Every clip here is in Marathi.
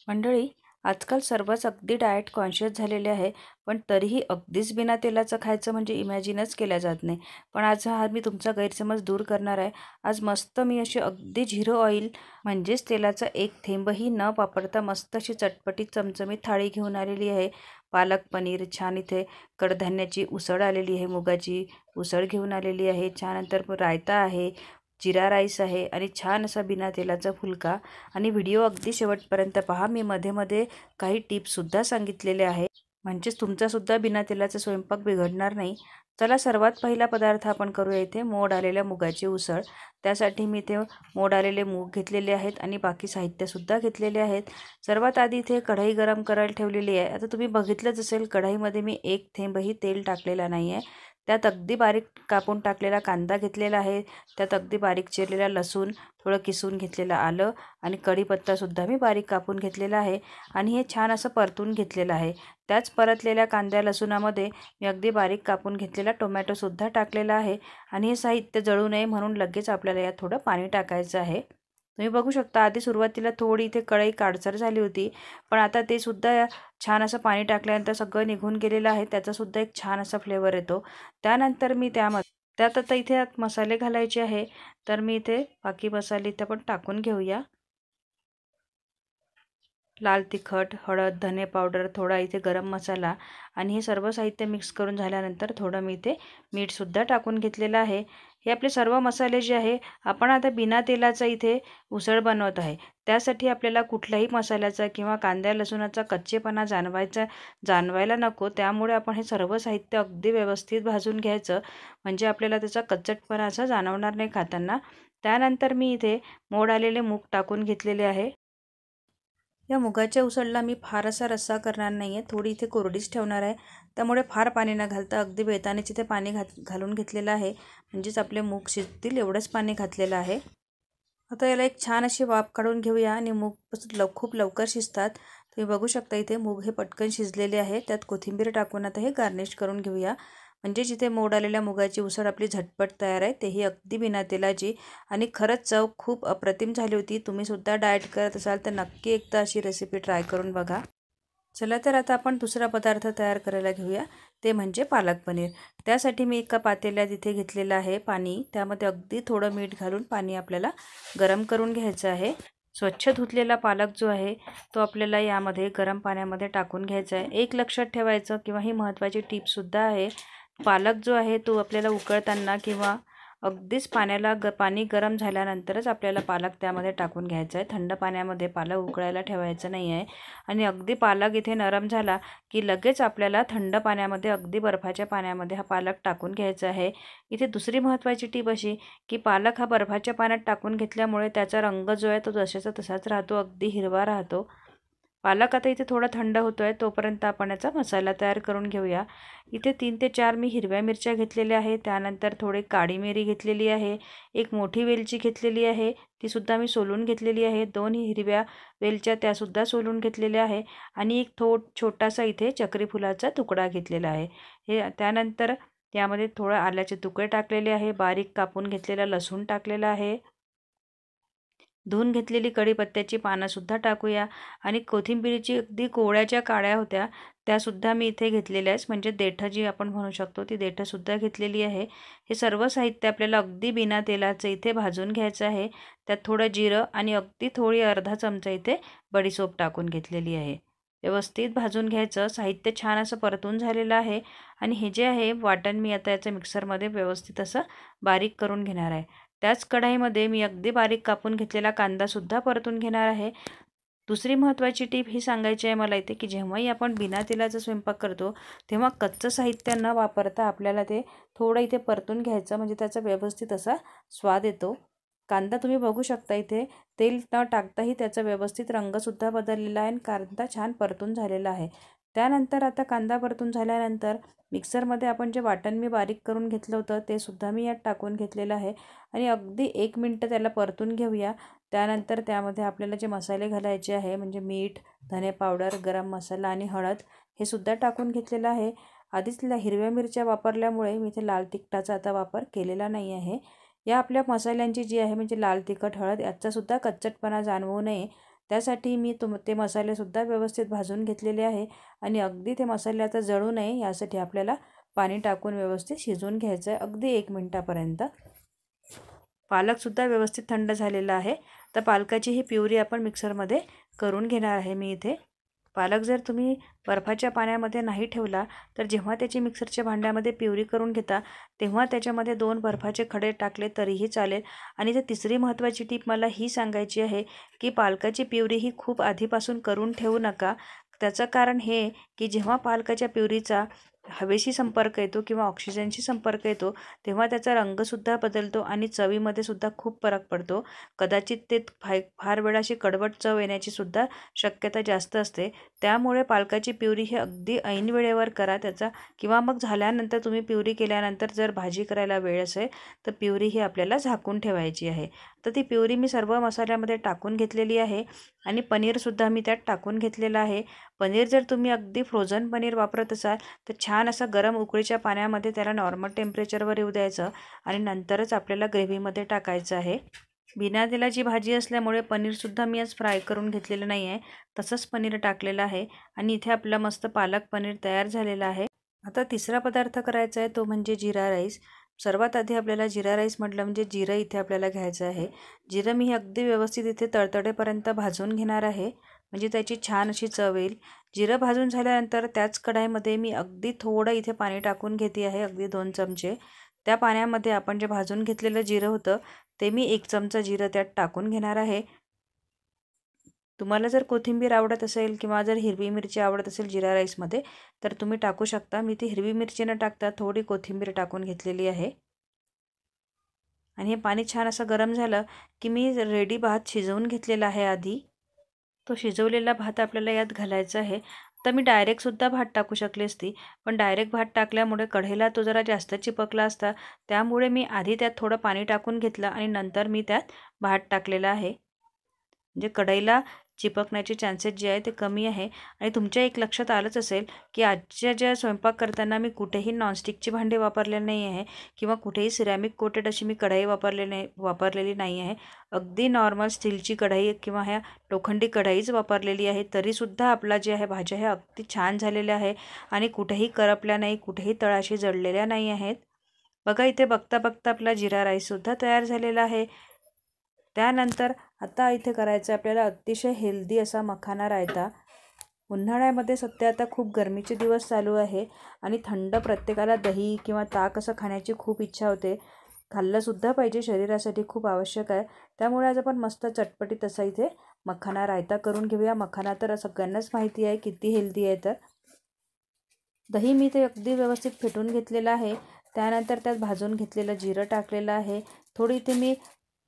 मंडळी, आजकाल सर्वच अगदी डाएट कॉन्शियस झालेले आहे, पण तरीही अगदीच बिना तेलाचं खायचं म्हणजे इमॅजिनच केल्या जात नाही. पण आज मी तुमचा गैरसमज दूर करणार आहे. आज मस्त मी अशी अगदी झिरो ऑइल म्हणजेच तेलाचा एक थेंबही न वापरता मस्त अशी चटपटीत चमचमीत थाळी घेऊन आलेली आहे. पालक पनीर, छान इथे कडधान्याची उसळ आलेली आहे, मुगाची उसळ घेऊन आलेली आहे. त्यानंतर रायता आहे, जिरा राईस आहे आणि छान असा बिना तेलाचा फुलका. आणि व्हिडिओ अगदी शेवटपर्यंत पहा. मी मध्ये काही टिप्ससुद्धा सांगितलेले आहे, म्हणजेच तुमचासुद्धा बिना तेलाचा स्वयंपाक बिघडणार नाही. चला, सर्वात पहिला पदार्थ आपण करूया. इथे मोड आलेल्या मुगाची उसळ. त्यासाठी मी इथे मोड आलेले मूग घेतलेले आहेत आणि बाकी साहित्यसुद्धा घेतलेले आहेत. सर्वात आधी इथे कढई गरम करायला ठेवलेली आहे. आता तुम्ही बघितलंच असेल, कढईमध्ये मी एक थेंबही तेल टाकलेला नाही आहे. त्यात अगदी बारीक कापून टाकलेला कांदा घेतलेला आहे. त्यात अगदी बारीक चिरलेला लसूण, थोडं किसून घेतलेलं आलं आणि कढीपत्तासुद्धा मी बारीक कापून घेतलेला आहे आणि हे छान असं परतून घेतलेलं आहे. त्याच परतलेल्या कांद्या लसूणामध्ये मी अगदी बारीक कापून घेतलेला टोमॅटोसुद्धा टाकलेला आहे आणि हे साहित्य जळू नये म्हणून लगेच आपल्याला यात थोडं पाणी टाकायचं आहे. तुम्ही बघू शकता, आधी सुरुवातीला थोडी इथे कढई काळसर झाली होती, पण आता ते सुद्धा छान असं पाणी टाकल्यानंतर सगळं निघून गेलेलं आहे. त्याचासुद्धा एक छान असा फ्लेवर येतो. त्यानंतर मी त्यात आता इथे मसाले घालायचे आहे. तर मी इथे बाकी मसाले इथे पण टाकून घेऊया. लाल तिखट, हळद, धने पावडर, थोडा इथे गरम मसाला आणि हे सर्व साहित्य मिक्स करून झाल्यानंतर थोडं मी इथे मीठसुद्धा टाकून घेतलेलं आहे. हे आपले सर्व मसाले जे आहे, आपण आता बिना तेलाचा इथे उसळ बनवत आहे. त्यासाठी आपल्याला कुठल्याही मसाल्याचा किंवा कांद्या लसूणाचा कच्चेपणा जाणवायला नको. त्यामुळे आपण हे सर्व साहित्य अगदी व्यवस्थित भाजून घ्यायचं, म्हणजे आपल्याला त्याचा कच्चटपणा असा जाणवणार नाही खाताना. त्यानंतर मी इथे मोड आलेले मूग टाकून घेतलेले आहे. या मुगाच्या उसळला मी फार असा रस्सा करणार नाही आहे, थोडी इथे कोरडीच ठेवणार आहे. त्यामुळे फार पाणी न घालता अगदी बेतानेच इथे पाणी घालून घेतलेलं आहे, म्हणजेच आपले मूग शिजतील एवढंच पाणी घातलेलं आहे. आता याला एक छान अशी वाफ काढून घेऊया आणि मूग खूप लवकर शिजतात. तुम्ही बघू शकता इथे मूग हे पटकन शिजलेले आहे. त्यात कोथिंबीर टाकून आता हे गार्निश करून घेऊया. म्हणजे जिथे मोड आलेल्या मुगाची उसळ आपली झटपट तयार आहे, तेही अगदी बिना तेलाची आणि खरंच चव खूप अप्रतिम झाली होती. तुम्हीसुद्धा डाएट करत असाल तर नक्की एकदा अशी रेसिपी ट्राय करून बघा. चला तर आता आपण दुसरा पदार्थ तयार करायला घेऊया, ते म्हणजे पालक पनीर. त्यासाठी मी एका पातेल्यात इथे घेतलेलं आहे पाणी. त्यामध्ये अगदी थोडं मीठ घालून पाणी आपल्याला गरम करून घ्यायचं आहे. स्वच्छ धुतलेला पालक जो आहे, तो आपल्याला यामध्ये गरम पाण्यामध्ये टाकून घ्यायचा आहे. एक लक्षात ठेवायचं किंवा ही महत्त्वाची टिपसुद्धा आहे, पालक जो आहे तो आपल्याला उकळताना किंवा अगदीच पाणी गरम झाल्यानंतरच आपल्याला पालक त्यामध्ये टाकून घ्यायचा आहे. थंड पाण्यामध्ये पालक उकळायला ठेवायचं नाही आहे. आणि अगदी पालक इथे नरम झाला की लगेच आपल्याला थंड पाण्यामध्ये, अगदी बर्फाच्या पाण्यामध्ये हा पालक टाकून घ्यायचा आहे. इथे दुसरी महत्त्वाची टीप अशी की पालक हा बर्फाच्या पाण्यात टाकून घेतल्यामुळे त्याचा रंग जो आहे तो जशाचा तसाच राहतो, अगदी हिरवा राहतो. पालक आता इथे थोडा थंड होतो आहे, तोपर्यंत आपण याचा मसाला तयार करून घेऊया. इथे 3 ते 4 मी हिरव्या मिरच्या घेतलेल्या आहे. त्यानंतर थोडी काळी मिरी घेतलेली आहे. एक मोठी वेलची घेतलेली आहे, तीसुद्धा मी सोलून घेतलेली आहे. 2 हिरव्या वेलच्या त्यासुद्धा सोलून घेतलेल्या आहे आणि एक छोटासा इथे चक्री फुलाचा तुकडा घेतलेला आहे. त्यानंतर त्यामध्ये थोडं आल्याचे तुकडे टाकलेले आहे. बारीक कापून घेतलेला लसूण टाकलेला आहे. धुवून घेतलेली कढीपत्त्याची पानंसुद्धा टाकूया आणि कोथिंबिरीची अगदी कोवळ्या काड्या होत्या, त्यासुद्धा मी इथे घेतलेल्या आहेत. म्हणजे देठं जी आपण म्हणू शकतो, ती देठंसुद्धा घेतलेली आहे. हे सर्व साहित्य आपल्याला अगदी बिना तेलाचं इथे भाजून घ्यायचं आहे. त्यात थोडं जिरं आणि अगदी थोडी अर्धा चमचा इथे बडीशेप टाकून घेतलेली आहे. व्यवस्थित भाजून घ्यायचं. साहित्य छान असं परतून झालेलं आहे आणि हे जे आहे वाटण, मी आता याचं मिक्सरमध्ये व्यवस्थित असं बारीक करून घेणार आहे. त्याच कढईमध्ये मी अगदी बारीक कापून घेतलेला कांदासुद्धा परतून घेणार आहे. दुसरी महत्त्वाची टीप ही सांगायची आहे मला इथे, की जेव्हाही आपण बिना तेलाचा स्वयंपाक करतो, तेव्हा कच्चं साहित्य न वापरता आपल्याला ते थोडं इथे परतून घ्यायचं, म्हणजे त्याचा व्यवस्थित असा स्वाद येतो. कांदा तुम्ही बघू शकता इथे तेल न टाकताही त्याचा व्यवस्थित रंगसुद्धा बदललेला आहे आणि कांदा छान परतून झालेला आहे. त्यानंतर आता कांदा परतून झाल्यानंतर मिक्सरमध्ये आपण जे वाटण मी बारीक करून घेतलं होतं, ते सुद्धा मी यात टाकून घेतलेलं आहे आणि अगदी 1 मिनिट त्याला परतून घेऊया. त्यानंतर त्यामध्ये आपल्याला जे मसाले घालायचे आहे, म्हणजे मीठ, धने पावडर, गरम मसाला आणि हळद, हे सुद्धा टाकून घेतलेलं आहे. आधीच हिरव्या मिरच्या वापरल्यामुळे मी इथे लाल तिखटाचा आता वापर केलेला नाही आहे. या आपल्या मसाल्यांची जी आहे, म्हणजे लाल तिखट, हळद, याचासुद्धा कच्चटपणा जाणवू नये त्यासाठी मी ते मसालेसुद्धा व्यवस्थित भाजून घेतलेले आहे आणि अगदी ते मसाले आता जळू नये यासाठी आपल्याला पाणी टाकून व्यवस्थित शिजवून घ्यायचं आहे अगदी 1 मिनिटापर्यंत. पालकसुद्धा व्यवस्थित थंड झालेला आहे. तर पालकाची ही प्युरी आपण मिक्सरमध्ये करून घेणार आहे मी इथे. पालक जर तुम्ही बर्फाच्या पाण्यामध्ये नाही ठेवला तर जेव्हा त्याची मिक्सरच्या भांड्यामध्ये प्युरी करून घेता तेव्हा त्याच्यामध्ये 2 बर्फाचे खडे टाकले तरीही चालेल. आणि तिसरी महत्त्वाची टीप मला ही सांगायची आहे की पालकाची प्युरी ही खूप आधीपासून करून ठेवू नका. त्याचं कारण हे की जेव्हा पालकाच्या प्युरीचा हवेशी संपर्क येतो किंवा ऑक्सिजनशी संपर्क येतो तेव्हा त्याचा रंगसुद्धा बदलतो आणि चवीमध्ये सुद्धा खूप फरक पडतो. कदाचित ते फार वेळा अशी कडवट चव येण्याची सुद्धा शक्यता जास्त असते. त्यामुळे पालकाची प्युरी ही अगदी ऐन वेळेवर करा त्याचा, किंवा मग झाल्यानंतर तुम्ही प्युरी केल्यानंतर जर भाजी करायला वेळ असेल तर प्युरी ही आपल्याला झाकून ठेवायची आहे. तर ती प्युरी मी सर्व मसाल्यामध्ये टाकून घेतलेली आहे आणि पनीरसुद्धा मी त्यात टाकून घेतलेलं आहे. पनीर जर तुम्ही अगदी फ्रोझन पनीर वापरत असाल तर छान असं गरम उकळीच्या पाण्यामध्ये त्याला नॉर्मल टेम्परेचरवर येऊ द्यायचं आणि नंतरच आपल्याला ग्रेव्हीमध्ये टाकायचं आहे. बिना तेलाची भाजी असल्यामुळे पनीरसुद्धा मी आज फ्राय करून घेतलेलं नाही आहे, तसंच पनीर टाकलेलं आहे आणि इथे आपलं मस्त पालक पनीर तयार झालेलं आहे. आता तिसरा पदार्थ करायचा आहे तो म्हणजे जिरा राईस. सर्वात आधी आपल्याला जिरा राईस म्हटलं म्हणजे जिरं इथे आपल्याला घ्यायचं आहे. जिरं मी अगदी व्यवस्थित इथे तडतडेपर्यंत भाजून घेणार आहे म्हणजे त्याची छान अशी चव येईल. जिरं भाजून झाल्यानंतर त्याच कढईमध्ये मी अगदी थोडं इथे पाणी टाकून घेते आहे, अगदी 2 चमचे. त्या पाण्यामध्ये आपण जे भाजून घेतलेलं जिरं होतं ते मी 1 चमचा जिरं त्यात टाकून घेणार आहे. तुम्हाला जर कोथिंबीर आवडत असेल किंवा जर हिरवी मिरची आवडत असेल जिरा राईसमध्ये तर तुम्ही टाकू शकता. मी ती हिरवी मिरची न टाकता थोडी कोथिंबीर टाकून घेतलेली आहे. आणि हे पाणी छान असं गरम झालं की मी रेडी भात शिजवून घेतलेला आहे आधी. तो शिजवलेला भात आपल्याला यात घालायचा आहे. तर मी डायरेक्टसुद्धा भात टाकू शकली असती, पण डायरेक्ट भात टाकल्यामुळे कढईला तो जरा जास्त चिपकला असता. त्यामुळे मी आधी त्यात थोडं पाणी टाकून घेतलं आणि नंतर मी त्यात भात टाकलेला आहे. म्हणजे कढईला चिपकण्याचे चान्सेस जे आहे ते कमी आहे. आणि तुमच्या एक लक्षात आलंच असेल की आजच्या ज्या स्वयंपाक करताना मी कुठेही नॉनस्टिकची भांडी वापरलेली नाही आहे किंवा कुठेही सिरॅमिक कोटेड अशी मी कढई वापरलेली नाही आहे. अगदी नॉर्मल स्टीलची कढई किंवा ह्या लोखंडी कढईच वापरलेली आहे. तरीसुद्धा आपला जे आहे भाज्या ह्या अगदी छान झालेल्या आहे आणि कुठेही करपल्या नाही, कुठेही तळाशी जळलेल्या नाही आहेत. बघा इथे बघता बघता आपला जिरा राईससुद्धा तयार झालेला आहे. त्यानंतर आता इथे करायचं आपल्याला अतिशय हेल्दी असा मखाना रायता. उन्हाळ्यामध्ये सध्या आता खूप गरमीचे दिवस चालू आहे आणि थंड प्रत्येकाला दही किंवा ताक असं खाण्याची खूप इच्छा होते. खाल्लंसुद्धा पाहिजे, शरीरासाठी खूप आवश्यक आहे. त्यामुळे आज आपण मस्त चटपटीत असा इथे मखाना रायता करून घेऊया. मखाना तर सगळ्यांनाच माहिती आहे किती हेल्दी आहे. तर दही मी ते अगदी व्यवस्थित फेटून घेतलेलं आहे. त्यानंतर त्यात भाजून घेतलेलं जिरं टाकलेलं आहे. थोडी इथे मी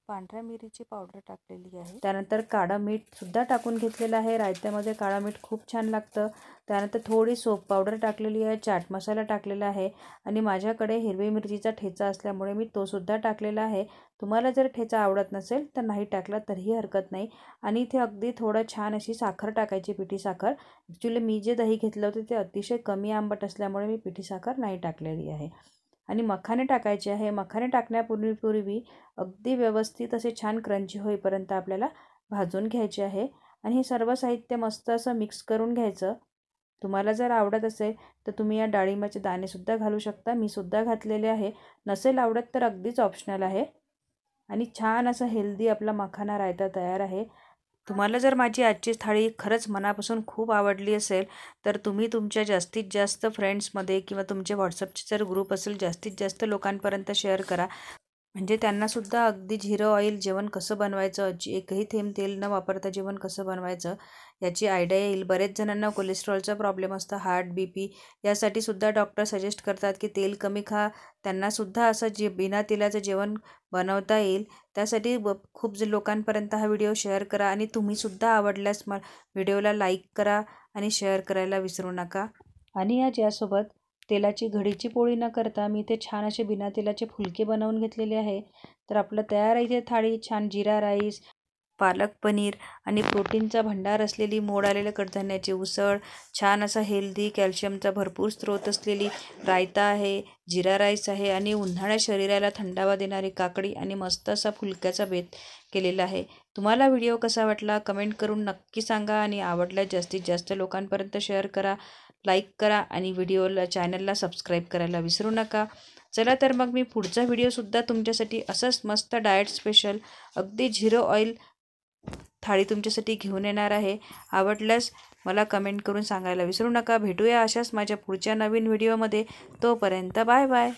पांढऱ्या मिरीची पावडर टाकलेली आहे. त्यानंतर काळं मीठसुद्धा टाकून घेतलेलं आहे. रायत्यामध्ये काळं मीठ खूप छान लागतं. त्यानंतर थोडी सोप पावडर टाकलेली आहे, चाट मसाला टाकलेला आहे आणि माझ्याकडे हिरवी मिरचीचा ठेचा असल्यामुळे मी तोसुद्धा टाकलेला आहे. तुम्हाला जर ठेचा आवडत नसेल तर नाही टाकला तरीही हरकत नाही. आणि इथे अगदी थोडं छान अशी साखर टाकायची, पिठी साखर. ॲक्च्युली मी जे दही घेतलं होतं ते अतिशय कमी आंबट असल्यामुळे मी पिठी साखर नाही टाकलेली आहे. आणि मखाने टाकायचे आहे. मखाने टाकण्यापूर्वी अगदी व्यवस्थित असे छान क्रंची होईपर्यंत आपल्याला भाजून घ्यायचे आहे आणि हे सर्व साहित्य मस्त असं मिक्स करून घ्यायचं. तुम्हाला जर आवडत असेल तर तुम्ही या डाळिंबाचे दाणेसुद्धा घालू शकता. मी सुद्धा घातलेले आहे. नसेल आवडत तर अगदीच ऑप्शनल आहे. आणि छान असं हेल्दी आपला मखाना रायता तयार आहे. तुम्हाला जर माझी आजची थाळी खरंच मनापासून खूप आवडली असेल तर तुम्ही तुमच्या जास्तीत जास्त फ्रेंड्समध्ये किंवा तुमचे व्हॉट्सअपचे जर ग्रुप असेल जास्तीत जास्त लोकांपर्यंत शेअर करा. म्हणजे त्यांनासुद्धा अगदी झिरो ऑइल जेवण कसं बनवायचं, एकही थेंब तेल न वापरता जेवण कसं बनवायचं याची आयडिया येईल. बरेच जणांना कोलेस्ट्रॉलचा प्रॉब्लेम असतो, हार्ट BP यासाठी सुद्धा डॉक्टर सजेस्ट करतात की तेल कमी खा. त्यांनासुद्धा असं बिना तेलाचं जेवण बनवता येईल. त्यासाठी खूप लोकांपर्यंत हा व्हिडिओ शेअर करा आणि तुम्हीसुद्धा आवडल्यास व्हिडिओला लाईक करा आणि शेअर करायला विसरू नका. आणि यासोबत तेलाची घडीची पोळी न करता मी ते छान असे बिना तेलाचे फुलके बनवून घेतलेले आहे. तर आपलं तयार आहे इथे थाळी. छान जिरा राईस, पालक पनीर आणि प्रोटीनचा भंडार असलेली मोड आलेल्या कडधान्याची उसळ, छान असा हेल्दी कॅल्शियमचा भरपूर स्रोत असलेली रायता आहे, जिरा राईस आहे आणि उन्हाळ्यात शरीराला थंडावा देणारी काकडी आणि मस्त असा फुलक्याचा बेत केलेला आहे. तुम्हाला व्हिडिओ कसा वाटला कमेंट करून नक्की सांगा आणि आवडल्यास जास्तीत जास्त लोकांपर्यंत शेअर करा, लाईक करा आणि चॅनलला सबस्क्राईब करायला विसरू नका. चला तर मग मी पुढचा व्हिडिओसुद्धा तुमच्यासाठी असंच मस्त डाएट स्पेशल अगदी 0 ऑइल थाळी तुमच्यासाठी घेऊन येणार आहे. आवडल्यास मला कमेंट करून सांगायला विसरू नका. भेटूया अशाच माझ्या पुढच्या नवीन व्हिडिओमध्ये. तोपर्यंत बाय बाय.